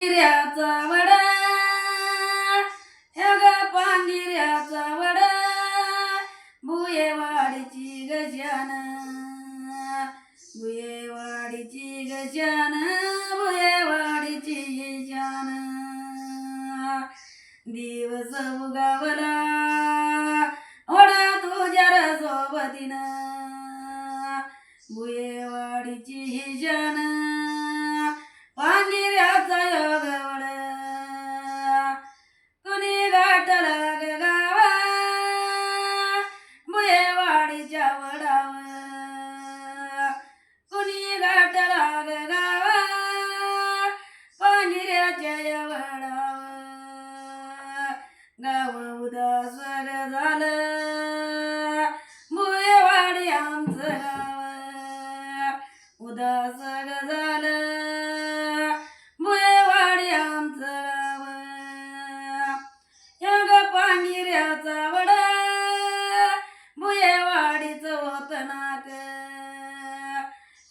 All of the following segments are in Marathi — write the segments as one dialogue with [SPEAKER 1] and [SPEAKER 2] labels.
[SPEAKER 1] पांगिऱ्याचा वडा ह्या ग पांगिऱ्याचा वडा भुयेवाडीची गजान भुयेवाडीची गजान भुयेवाडीची जान दिवस उगावला वडा तुझ्या र सोबतीनं भुयेवाडीची ही जान पांगिऱ्याचा योगवड कुणी गाठला ग गावा भुयेवाडीच्या वडावर कुणी गाठला ग गावा पांगिऱ्याच्या या वडावर गाव उदास ग झालं भुयेवाडी आमचं गाव उदास ग झालं पांगिऱ्याचा वडा भुयेवाडीचं होतं नाक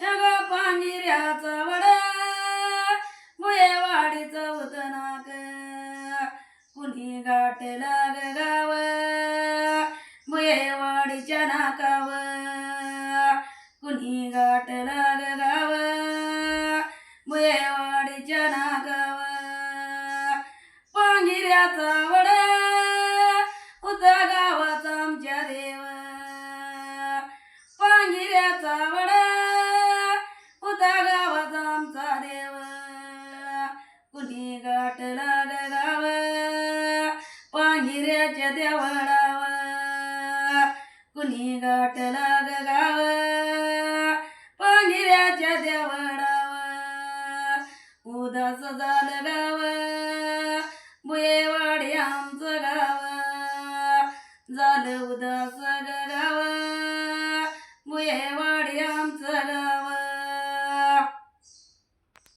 [SPEAKER 1] ह्या पांगिऱ्याचा वडा भुयेवाडीचं होतं नाक कुणी गाठला ग गाव भुयेवाडीच्या नाकावर कुणी गाठला ग गाव भुयेवाडीच्या नाकावर पांगिऱ्याचा वडा गावात आमच्या देव पांगिऱ्याचा वडा होता गावात आमचा देव कुणी गाठला ग गाव पांगिऱ्याच्या देवळावर कुणी गाठला ग गाव पांगिऱ्याच्या देवळावर उदास झालं गाव भुयेवाडी आमचं गाव झालं उदास ग गाव भुयेवाडी